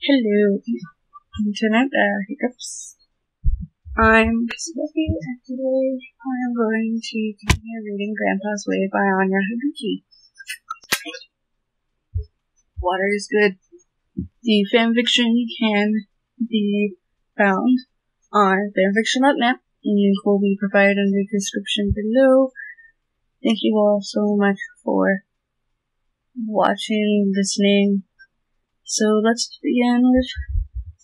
Hello, internet hiccups. I'm KrissieDeathy, and today I am going to continue reading Granpa's Way by Anya Hibiki. Water is good. The fanfiction can be found on fanfiction.net. Link will be provided in the description below. Thank you all so much for watching, listening. So let's begin with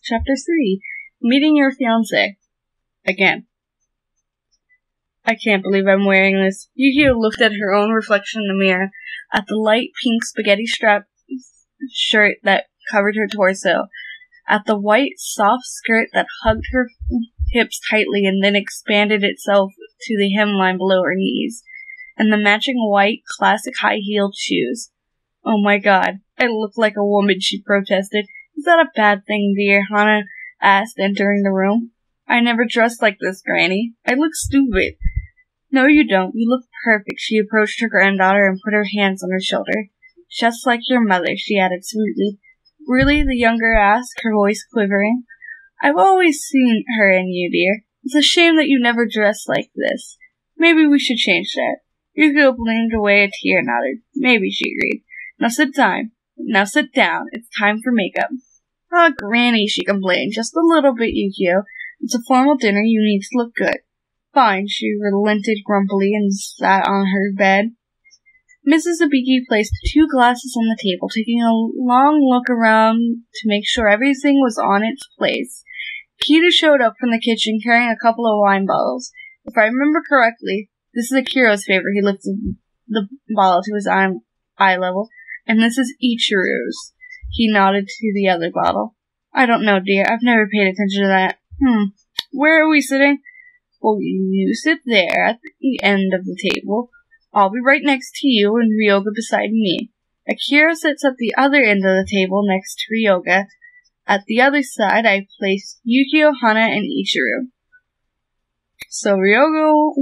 Chapter 3, Meeting Your Fiancé. Again. I can't believe I'm wearing this. Yukio looked at her own reflection in the mirror, at the light pink spaghetti strap shirt that covered her torso, at the white soft skirt that hugged her hips tightly and then expanded itself to the hemline below her knees, and the matching white classic high-heeled shoes. Oh my god, I look like a woman, she protested. Is that a bad thing, dear? Hana asked, entering the room. I never dressed like this, Granny. I look stupid. No, you don't. You look perfect. She approached her granddaughter and put her hands on her shoulder. Just like your mother, she added sweetly. Really? The younger asked, her voice quivering. I've always seen her in you, dear. It's a shame that you never dressed like this. Maybe we should change that. Yukio blinked away a tear and nodded. Maybe, she agreed. Now sit down. It's time for makeup. Ah, Granny, she complained. Just a little bit, Yukio. It's a formal dinner. You need to look good. Fine, she relented grumpily and sat on her bed. Mrs. Hibiki placed 2 glasses on the table, taking a long look around to make sure everything was on its place. Kita showed up from the kitchen carrying a couple of wine bottles. If I remember correctly, this is Akiro's favorite. He lifted the bottle to his eye level. And this is Ichiro's. He nodded to the other bottle. I don't know, dear. I've never paid attention to that. Where are we sitting? Well, you sit there at the end of the table. I'll be right next to you and Ryoga beside me. Akira sits at the other end of the table next to Ryoga. At the other side, I placed Yukio, Hana, and Ichiro. So Ryoga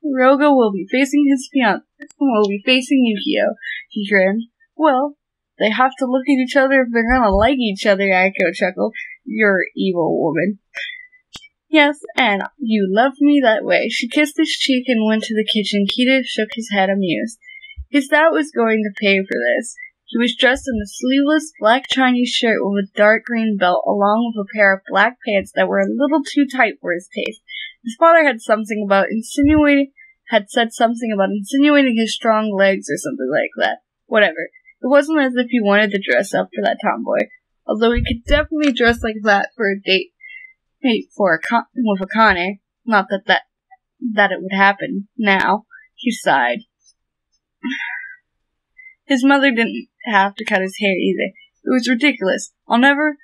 will be facing his fiancé. Will be facing Yukio. He grinned. Well, they have to look at each other if they're gonna like each other, Aiko chuckled. You're an evil woman. Yes, and you love me that way. She kissed his cheek and went to the kitchen. Kita shook his head amused. His dad was going to pay for this. He was dressed in a sleeveless black Chinese shirt with a dark green belt, along with a pair of black pants that were a little too tight for his taste. His father had said something about insinuating his strong legs or something like that. Whatever. It wasn't as if he wanted to dress up for that tomboy, although he could definitely dress like that for a date with Akane. Not that it would happen now. He sighed. His mother didn't have to cut his hair either. It was ridiculous. I'll never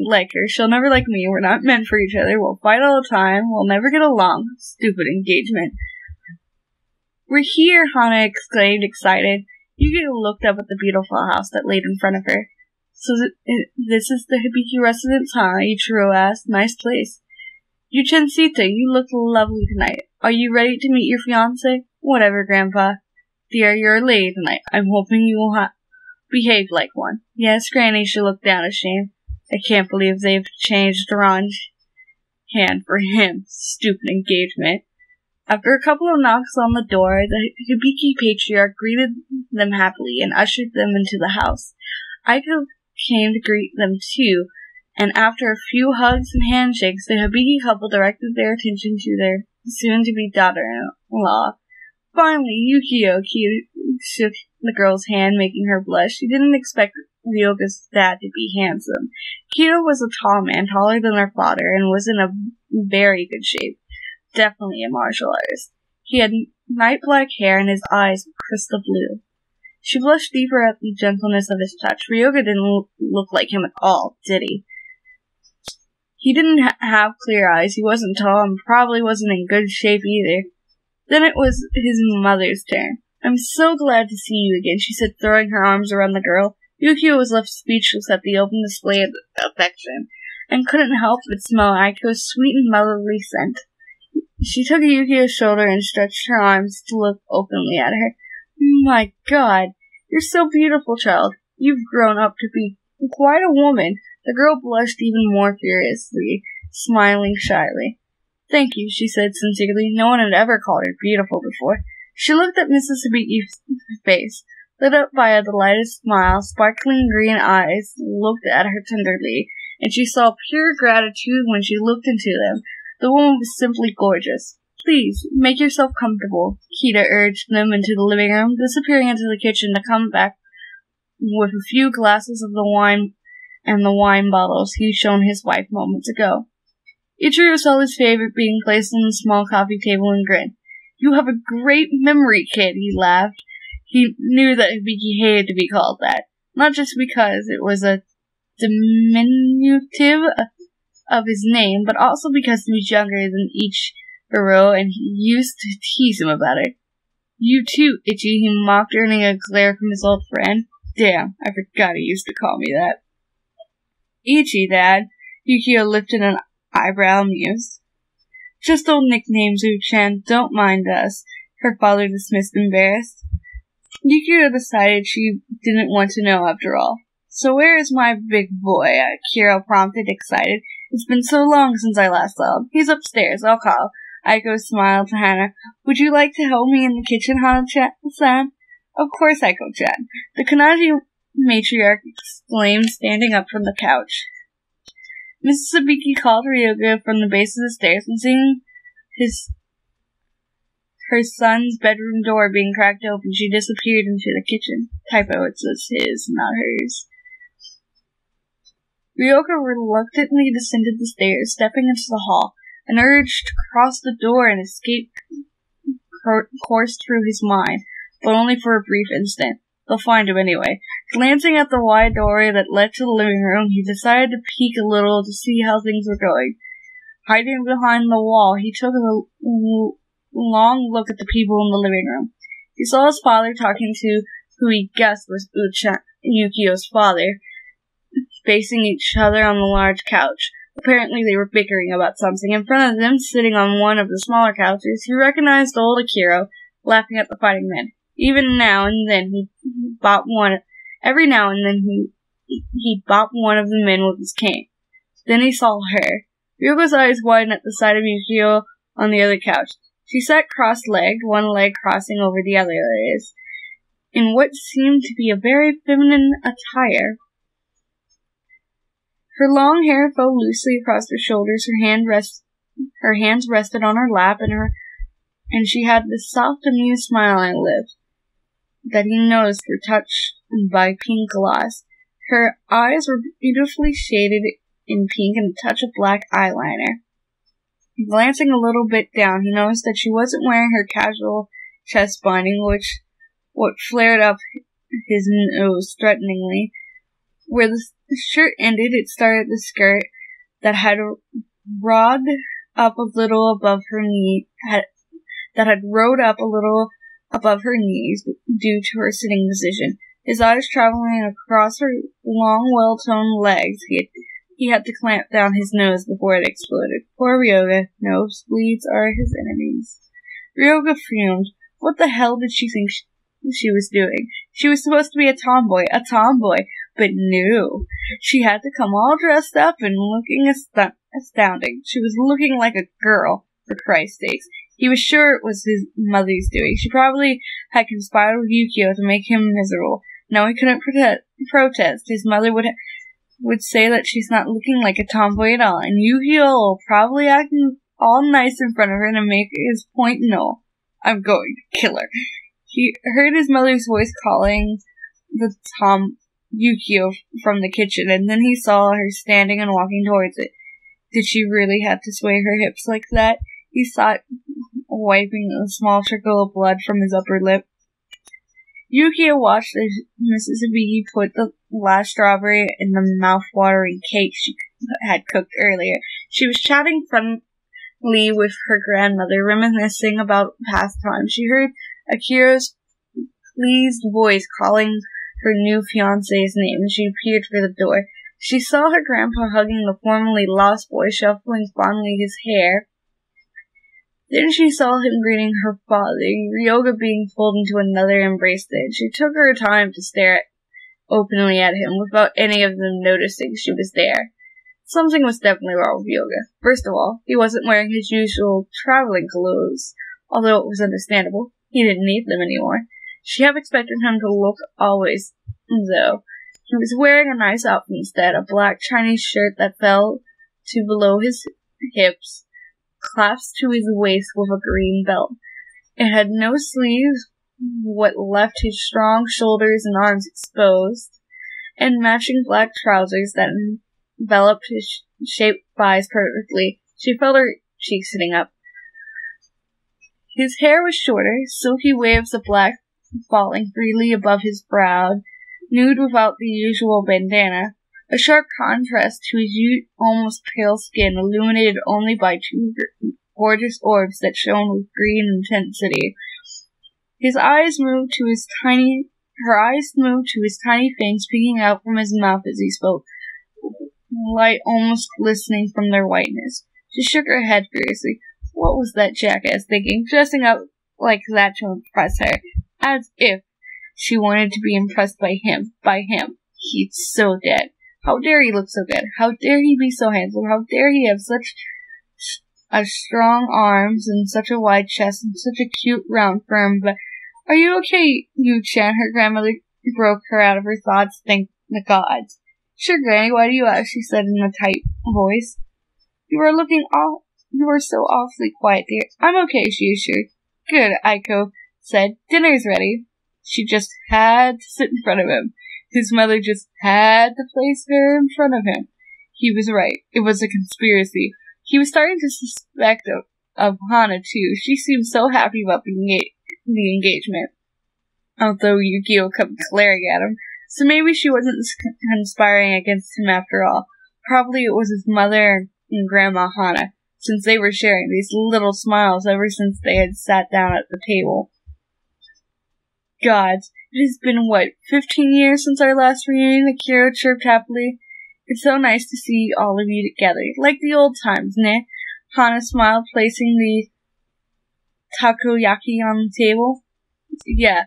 like her. She'll never like me. We're not meant for each other. We'll fight all the time. We'll never get along. Stupid engagement. We're here, Hana exclaimed, excited. Yukio looked up at the beautiful house that laid in front of her. So this is the Hibiki residence, huh? Ichiro asked. Nice place. Yuchensita, you look lovely tonight. Are you ready to meet your fiancé? Whatever, Grandpa. Dear, you're late tonight. I'm hoping you will behave like one. Yes, Granny, she looked down ashamed. I can't believe they've changed Ron's hand for him. Stupid engagement. After a couple of knocks on the door, the Hibiki patriarch greeted them happily and ushered them into the house. Aiko came to greet them too, and after a few hugs and handshakes, the Hibiki couple directed their attention to their soon-to-be daughter-in-law. Finally, Yukio shook the girl's hand, making her blush. She didn't expect Ryoga's dad to be handsome. Kyo was a tall man, taller than their father, and was in a very good shape. Definitely a martial artist. He had night black hair and his eyes were crystal blue. She blushed deeper at the gentleness of his touch. Ryoga didn't look like him at all, did he? He didn't have clear eyes, he wasn't tall, and probably wasn't in good shape either. Then it was his mother's turn. I'm so glad to see you again, she said, throwing her arms around the girl. Yukio was left speechless at the open display of affection, and couldn't help but smell Aiko's sweet and motherly scent. She took Yukio's shoulder and stretched her arms to look openly at her. My God, you're so beautiful, child. You've grown up to be Quite a woman. The girl blushed even more furiously, smiling shyly. Thank you, she said sincerely. No one had ever called her beautiful before. She looked at Mrs. Sabiki's face, lit up by a delighted smile. Sparkling green eyes looked at her tenderly, and she saw pure gratitude when she looked into them. The woman was simply gorgeous. Please, make yourself comfortable, Kita urged them into the living room, disappearing into the kitchen to come back with a few glasses of the wine and the wine bottles he'd shown his wife moments ago. Ch3 saw his favorite being placed on the small coffee table and grinned. You have a great memory, kid, he laughed. He knew that Hibiki hated to be called that, not just because it was a diminutive of his name, but also because he was younger than Ch3 and he used to tease him about it. You too, Itchy, he mocked, earning a glare from his old friend. Damn, I forgot he used to call me that. Itchy, Dad. Yukio lifted an eyebrow, amused. Just old nicknames, Uchan. Don't mind us, her father dismissed, embarrassed. Yukio decided she didn't want to know after all. So where is my big boy? Kiro prompted, excited. It's been so long since I last saw him. He's upstairs, I'll call. Aiko smiled to Hana. Would you like to help me in the kitchen, Hana-san? Of course, Aiko-chan. The Kanaji matriarch exclaimed, standing up from the couch. Mrs. Sabiki called Ryoga from the base of the stairs, and seeing her son's bedroom door being cracked open, she disappeared into the kitchen. Typo, it says his, not hers. Ryoga reluctantly descended the stairs, stepping into the hall. An urge to cross the door and escape coursed through his mind, but only for a brief instant. They'll find him anyway. Glancing at the wide doorway that led to the living room, he decided to peek a little to see how things were going. Hiding behind the wall, he took a long look at the people in the living room. He saw his father talking to who he guessed was Yukio's father, facing each other on the large couch. Apparently they were bickering about something. In front of them, sitting on one of the smaller couches, he recognized old Akira, laughing at the fighting men. Every now and then he bopped one of the men with his cane. Then he saw her. Ryoga's eyes widened at the sight of Yukio on the other couch. She sat cross-legged, one leg crossing over the other, in what seemed to be a very feminine attire. Her long hair fell loosely across her shoulders, her hands rested on her lap, and she had this soft, amused smile on her lips that he noticed were touched by pink gloss. Her eyes were beautifully shaded in pink and a touch of black eyeliner. Glancing a little bit down, he noticed that she wasn't wearing her casual chest binding, what flared up his nose threateningly. Where the shirt ended, it started the skirt that had rode up a little above her knees due to her sitting position. His eyes traveling across her long, well-toned legs, he had to clamp down his nose before it exploded. Poor Ryoga. Nosebleeds are his enemies. Ryoga fumed. What the hell did she think she was doing? She was supposed to be a tomboy, but no. She had to come all dressed up and looking astounding. She was looking like a girl, for Christ's sakes. He was sure it was his mother's doing. She probably had conspired with Yukio to make him miserable. Now he couldn't protest. His mother would say that she's not looking like a tomboy at all, and Yukio will probably act all nice in front of her to make his point known. I'm going to kill her. He heard his mother's voice calling the Yukio from the kitchen, and then he saw her standing and walking towards it. Did she really have to sway her hips like that? He thought, wiping a small trickle of blood from his upper lip. Yukio watched as Mrs. Hibiki put the last strawberry in the mouth-watering cake she had cooked earlier. She was chatting friendly with her grandmother, reminiscing about past times. She heard Akira's pleased voice calling her new fiancé's name, and she appeared for the door. She saw her grandpa hugging the formerly lost boy, shuffling fondly his hair. Then she saw him greeting her father, Ryoga being pulled into another embrace. Then she took her time to stare at openly at him without any of them noticing she was there. Something was definitely wrong with Ryoga. First of all, he wasn't wearing his usual traveling clothes, although it was understandable. He didn't need them anymore. She had expected him to look always, though. He was wearing a nice outfit instead, a black Chinese shirt that fell to below his hips, clasped to his waist with a green belt. It had no sleeves, what left his strong shoulders and arms exposed, and matching black trousers that enveloped his shaped thighs perfectly. She felt her cheeks sitting up. His hair was shorter, silky waves of black falling freely above his brow, nude without the usual bandana, a sharp contrast to his almost pale skin, illuminated only by two gorgeous orbs that shone with green intensity. Her eyes moved to his tiny fangs peeking out from his mouth as he spoke, light almost glistening from their whiteness. She shook her head furiously. What was that jackass thinking, dressing up like that to impress her? As if she wanted to be impressed by him. He's so dead. How dare he look so good? How dare he be so handsome? How dare he have such strong arms and such a wide chest and such a cute, round, firm butt? Are you okay, Yu-chan? Her grandmother broke her out of her thoughts. Thank the gods. Sure, Granny, why do you ask? She said in a tight voice. You are so awfully quiet, dear. I'm okay, she assured. Good, Aiko said. Dinner's ready. She just had to sit in front of him. His mother just had to place her in front of him. He was right. It was a conspiracy. He was starting to suspect of Hana, too. She seemed so happy about the engagement, although Yukio kept glaring at him. So maybe she wasn't conspiring against him after all. Probably it was his mother and Grandma Hana, since they were sharing these little smiles ever since they had sat down at the table. Gods, it has been, 15 years since our last reunion? Akira chirped happily. It's so nice to see all of you together, like the old times, ne? Hana smiled, placing the takoyaki on the table. Yeah,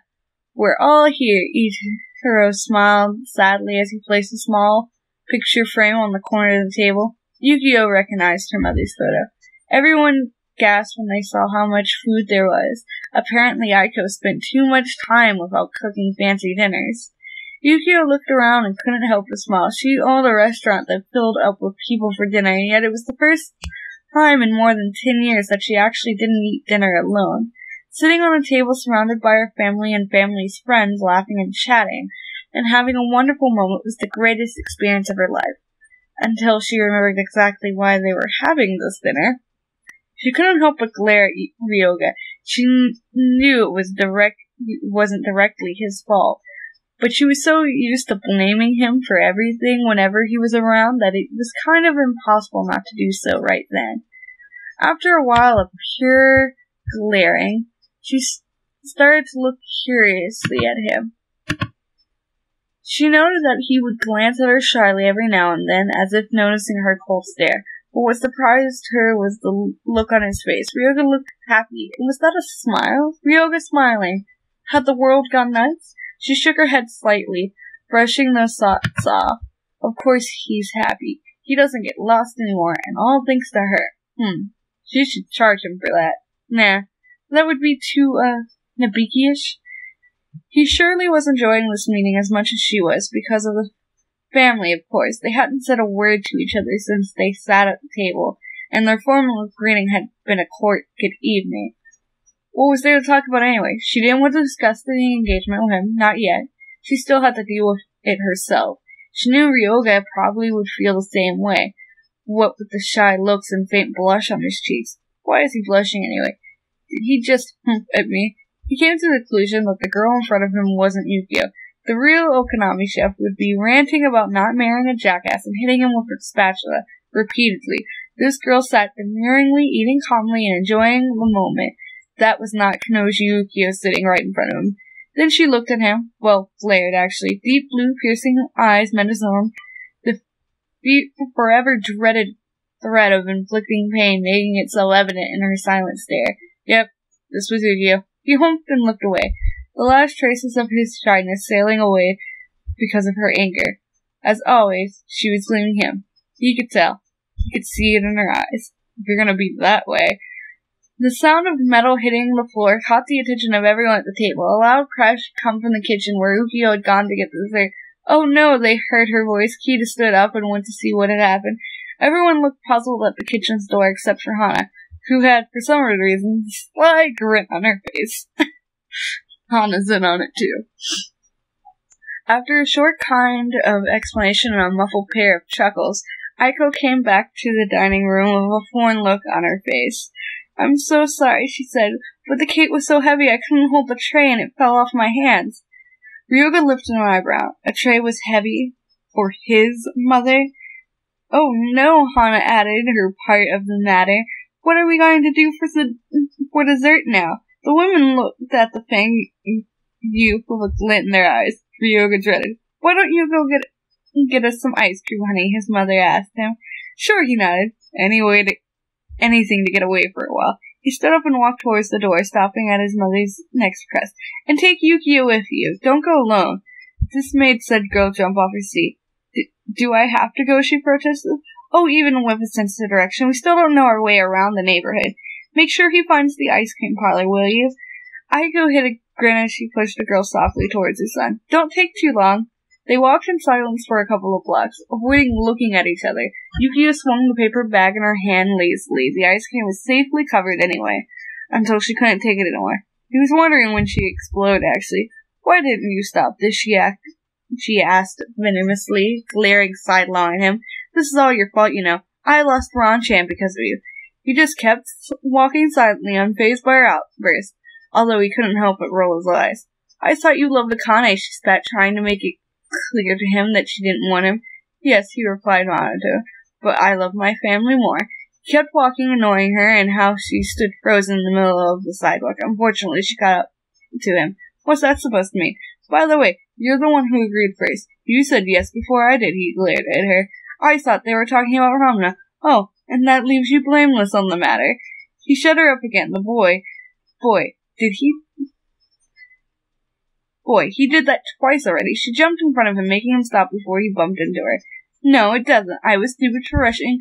we're all here. Ichiro smiled sadly as he placed a small picture frame on the corner of the table. Yukio recognized her mother's photo. Everyone gasped when they saw how much food there was. Apparently, Aiko spent too much time without cooking fancy dinners. Yukio looked around and couldn't help but smile. She owned a restaurant that filled up with people for dinner, and yet it was the first time in more than 10 years that she actually didn't eat dinner alone. Sitting on a table surrounded by her family and family's friends, laughing and chatting, and having a wonderful moment was the greatest experience of her life. Until she remembered exactly why they were having this dinner. She couldn't help but glare at Ryoga. She knew it wasn't directly his fault, but she was so used to blaming him for everything whenever he was around that it was kind of impossible not to do so right then. After a while of pure glaring, she started to look curiously at him. She noted that he would glance at her shyly every now and then, as if noticing her cold stare. But what surprised her was the look on his face. Ryoga looked happy. Was that a smile? Ryoga smiling. Had the world gone nuts? She shook her head slightly, brushing those thoughts off. Of course he's happy. He doesn't get lost anymore, and all thanks to her. She should charge him for that. Nah, that would be too, Nabiki-ish. He surely was enjoying this meeting as much as she was, because of the family, of course. They hadn't said a word to each other since they sat at the table, and their formal greeting had been a court good evening. What was there to talk about anyway? She didn't want to discuss the engagement with him, not yet. She still had to deal with it herself. She knew Ryoga probably would feel the same way, what with the shy looks and faint blush on his cheeks. Why is he blushing anyway? Did he just at me? He came to the conclusion that the girl in front of him wasn't Yukio. The real Okanami chef would be ranting about not marrying a jackass and hitting him with a spatula repeatedly. This girl sat demurely, eating calmly and enjoying the moment. That was not Kanoji Yukio sitting right in front of him. Then she looked at him. Well, glared, actually. Deep blue, piercing eyes met his own. The forever dreaded threat of inflicting pain making itself evident in her silent stare. Yep, this was Yukio. He humped and looked away, the last traces of his shyness sailing away because of her anger. As always, she was blaming him. He could tell. He could see it in her eyes. If you're gonna be that way. The sound of metal hitting the floor caught the attention of everyone at the table. A loud crash had come from the kitchen where Ukyo had gone to get the dessert. Oh no, they heard her voice. Kita stood up and went to see what had happened. Everyone looked puzzled at the kitchen's door except for Hana, who had, for some reason, a sly grin on her face. Hana's in on it too. After a short kind of explanation and a muffled pair of chuckles, Aiko came back to the dining room with a foreign look on her face. I'm so sorry, she said, but the cake was so heavy I couldn't hold the tray and it fell off my hands. Ryoga lifted an eyebrow. A tray was heavy? For his mother? Oh no, Hana added her part of the matter. What are we going to do for dessert now? The women looked at the thing youth with a glint in their eyes. Ryoga dreaded. Why don't you go get us some ice cream, honey? His mother asked him. Sure, he nodded. Anything to get away for a while. He stood up and walked towards the door, stopping at his mother's next request. And take Yukio with you. Don't go alone. This made said girl jump off her seat. Do I have to go? She protested. Oh, even with a sense of direction, we still don't know our way around the neighborhood. Make sure he finds the ice cream parlor, will you? Aiko hid a grin as she pushed the girl softly towards her son. Don't take too long. They walked in silence for a couple of blocks, avoiding looking at each other. Yukio swung the paper bag in her hand lazily. The ice cream was safely covered anyway, until she couldn't take it anymore. He was wondering when she exploded, actually. Why didn't you stop this? She asked venomously, glaring sidelong at him. This is all your fault, you know. I lost Ranchan because of you. He just kept walking silently, unfazed by her outburst, although he couldn't help but roll his eyes. I thought you loved Akane, she spat, trying to make it clear to him that she didn't want him. Yes, he replied monotone, but I love my family more. He kept walking, annoying her, and how she stood frozen in the middle of the sidewalk. Unfortunately, she caught up to him. What's that supposed to mean? By the way, you're the one who agreed first. You said yes before I did, he glared at her. I thought they were talking about Ramna. Oh, and that leaves you blameless on the matter. He shut her up again. The boy, he did that twice already. She jumped in front of him, making him stop before he bumped into her. No, it doesn't. I was stupid for rushing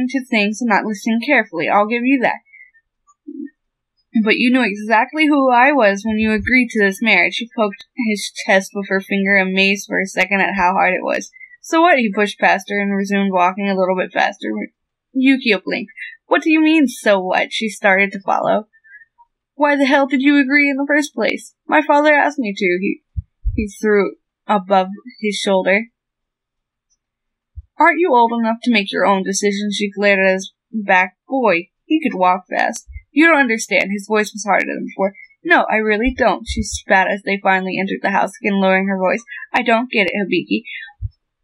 to things and not listening carefully. I'll give you that. But you knew exactly who I was when you agreed to this marriage. She poked his chest with her finger, amazed for a second at how hard it was. So what? He pushed past her and resumed walking a little bit faster. Yukio blinked. What do you mean, so what? She started to follow. Why the hell did you agree in the first place? My father asked me to. He threw above his shoulder. Aren't you old enough to make your own decisions? She glared at his back. Boy, he could walk fast. You don't understand. His voice was harder than before. No, I really don't. She spat as they finally entered the house again, lowering her voice. I don't get it, Hibiki.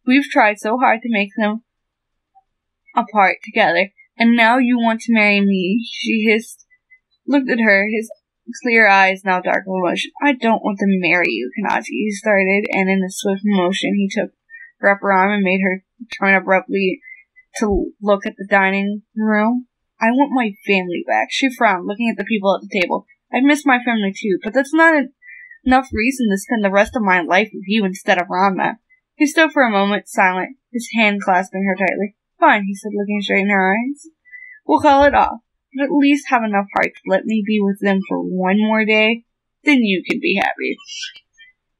We've tried so hard to make them apart together, and now you want to marry me. She hissed, looked at her, his clear eyes now dark with emotion. I don't want to marry you, Kanaji, he started, and in a swift motion he took her upper arm and made her turn abruptly to look at the dining room. I want my family back. She frowned, looking at the people at the table. I miss my family too, but that's not enough reason to spend the rest of my life with you instead of Ranma. He stood for a moment, silent, his hand clasping her tightly. Fine, he said, looking straight in her eyes. We'll call it off, but at least have enough heart to let me be with them for one more day. Then you can be happy.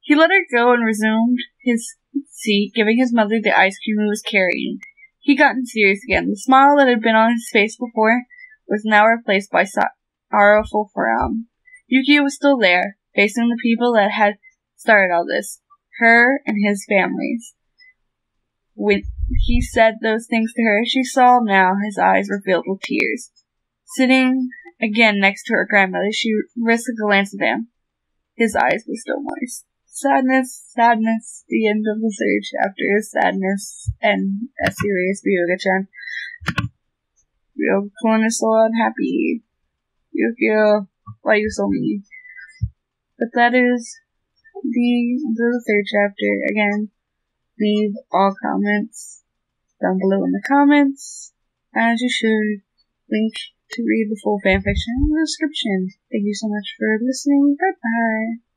He let her go and resumed his seat, giving his mother the ice cream he was carrying. He got serious again. The smile that had been on his face before was now replaced by sorrowful frown. Yukio was still there, facing the people that had started all this, her and his families. When he said those things to her, she saw now his eyes were filled with tears. Sitting again next to her grandmother, she risked a glance at him. His eyes were still moist. Sadness, sadness, the end of the third chapter is sadness, and a serious Ryoga-chan. Ryoga-kun is so unhappy. Yukio, why you so mean? But that is the end of the third chapter. Again, leave all comments down below in the comments, as you should. Link to read the full fanfiction in the description. Thank you so much for listening. Bye bye.